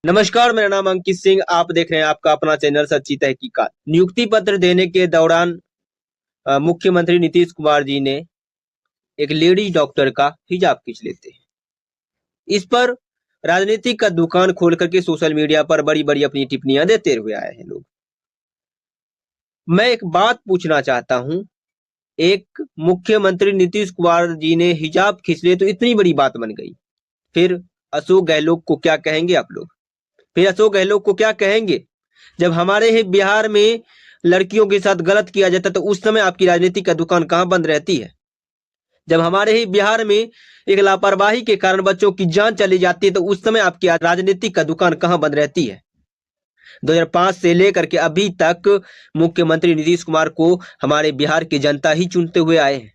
नमस्कार, मेरा नाम अंकित सिंह। आप देख रहे हैं आपका अपना चैनल सच्ची तहकीकात। नियुक्ति पत्र देने के दौरान मुख्यमंत्री नीतीश कुमार जी ने एक लेडी डॉक्टर का हिजाब खींच लेते हैं। इस पर राजनीतिक का दुकान खोल करके सोशल मीडिया पर बड़ी बड़ी अपनी टिप्पणियां देते हुए आए हैं लोग। मैं एक बात पूछना चाहता हूं, एक मुख्यमंत्री नीतीश कुमार जी ने हिजाब खींच लिए तो इतनी बड़ी बात बन गई, फिर अशोक गहलोत को क्या कहेंगे आप लोग? फिर अशोक गहलोत को क्या कहेंगे? जब हमारे ही बिहार में लड़कियों के साथ गलत किया जाता है तो उस समय आपकी राजनीति का दुकान कहां बंद रहती है? जब हमारे ही बिहार में एक लापरवाही के कारण बच्चों की जान चली जाती है तो उस समय आपकी राजनीतिक का दुकान कहां बंद रहती है? 2005 से लेकर के अभी तक मुख्यमंत्री नीतीश कुमार को हमारे बिहार की जनता ही चुनते हुए आए हैं।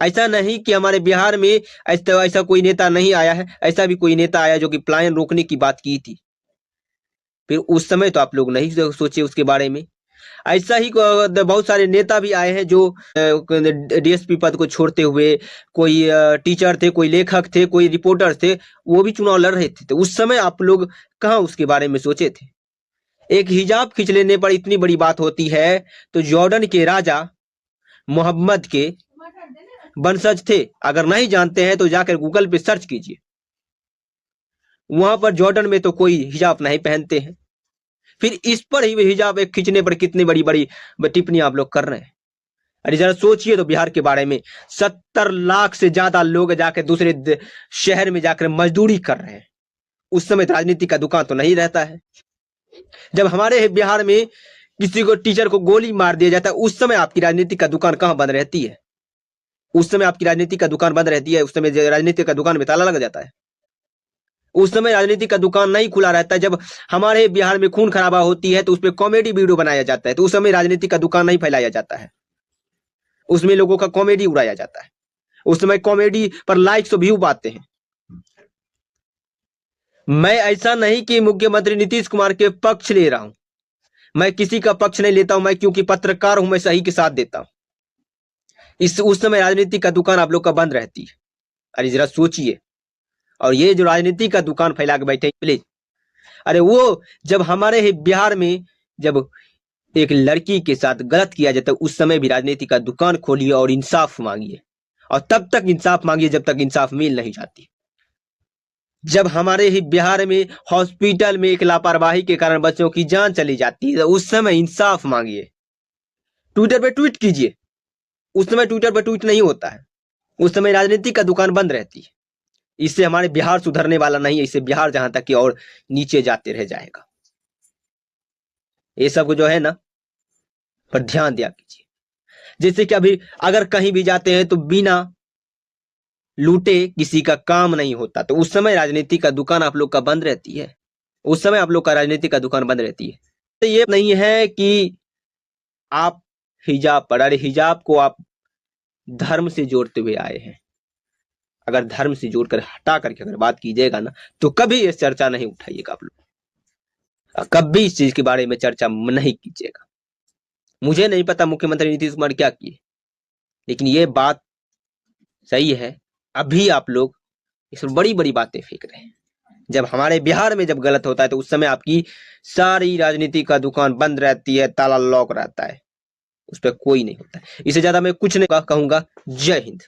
ऐसा नहीं कि हमारे बिहार में ऐसा कोई नेता नहीं आया है, ऐसा भी कोई नेता आया जो कि पलायन रोकने की बात की थी। फिर उस समय तो आप लोग नहीं सोचे उसके बारे में। ऐसा ही बहुत सारे नेता भी आए हैं जो डीएसपी पद को छोड़ते हुए, कोई टीचर थे, कोई लेखक थे, कोई रिपोर्टर थे, वो भी चुनाव लड़ रहे थे। तो उस समय आप लोग कहाँ उसके बारे में सोचे थे? एक हिजाब खींच लेने पर इतनी बड़ी बात होती है। तो जॉर्डन के राजा मोहम्मद के वंशज थे। अगर नहीं जानते हैं तो जाकर गूगल पे सर्च कीजिए। वहां पर जॉर्डन में तो कोई हिजाब नहीं पहनते हैं। फिर इस पर ही हिजाब एक खींचने पर कितनी बड़ी बड़ी टिप्पणी आप लोग कर रहे हैं। अरे जरा सोचिए तो बिहार के बारे में। 70 लाख से ज्यादा लोग जाकर दूसरे शहर में जाकर मजदूरी कर रहे हैं। उस समय राजनीति का दुकान तो नहीं रहता है। जब हमारे बिहार में किसी को टीचर को गोली मार दिया जाता है उस समय आपकी राजनीति का दुकान कहां बंद रहती है? उस समय आपकी राजनीति का दुकान बंद रहती है। उस समय राजनीति का दुकान में ताला लग जाता है। उस समय राजनीति का दुकान नहीं खुला रहता है। जब हमारे बिहार में खून खराबा होती है तो उस पर कॉमेडी वीडियो बनाया जाता है, तो उस समय राजनीति का दुकान नहीं फैलाया जाता है। उसमें लोगों का कॉमेडी उड़ाया जाता है। उस समय कॉमेडी पर लाइक्स और व्यू पाते हैं। मैं ऐसा नहीं कि मुख्यमंत्री नीतीश कुमार के पक्ष ले रहा हूं। मैं किसी का पक्ष नहीं लेता हूं। मैं क्योंकि पत्रकार हूं, मैं सही के साथ देता हूं। उस समय राजनीति का दुकान आप लोग का बंद रहती है। अरे जरा सोचिए। और ये जो राजनीति का दुकान फैला के बैठे प्लीज, अरे वो जब हमारे ही बिहार में जब एक लड़की के साथ गलत किया जाता है उस समय भी राजनीति का दुकान खोलिए और इंसाफ मांगिए। और तब तक इंसाफ मांगिए जब तक इंसाफ मिल नहीं जाती। जब हमारे ही बिहार में हॉस्पिटल में एक लापरवाही के कारण बच्चों की जान चली जाती है तो उस समय इंसाफ मांगिए। ट्विटर पे ट्वीट कीजिए। उस समय ट्विटर पर ट्वीट नहीं होता है। उस समय राजनीति का दुकान बंद रहती है। इससे हमारे बिहार सुधरने वाला नहीं है। इससे बिहार जहां तक कि और नीचे जाते रह जाएगा। ये सब जो है ना, पर ध्यान दिया कीजिए। जैसे कि अभी अगर कहीं भी जाते हैं तो बिना लूटे किसी का काम नहीं होता, तो उस समय राजनीति का दुकान आप लोग का बंद रहती है। उस समय आप लोग का राजनीति का दुकान बंद रहती है। तो ये नहीं है कि आप हिजाब पर, अरे हिजाब को आप धर्म से जोड़ते हुए आए हैं। अगर धर्म से जोड़कर हटा करके अगर बात कीजिएगा ना तो कभी ये चर्चा नहीं उठाइएगा आप लोग। कभी इस चीज के बारे में चर्चा नहीं कीजिएगा। मुझे नहीं पता मुख्यमंत्री नीतीश कुमार क्या किए, लेकिन ये बात सही है। अभी आप लोग इस बड़ी बड़ी बातें फेंक रहे हैं। जब हमारे बिहार में जब गलत होता है तो उस समय आपकी सारी राजनीति का दुकान बंद रहती है, ताला लॉक रहता है, उस पर कोई नहीं होता है। इससे ज्यादा मैं कुछ नहीं कहूंगा। जय हिंद।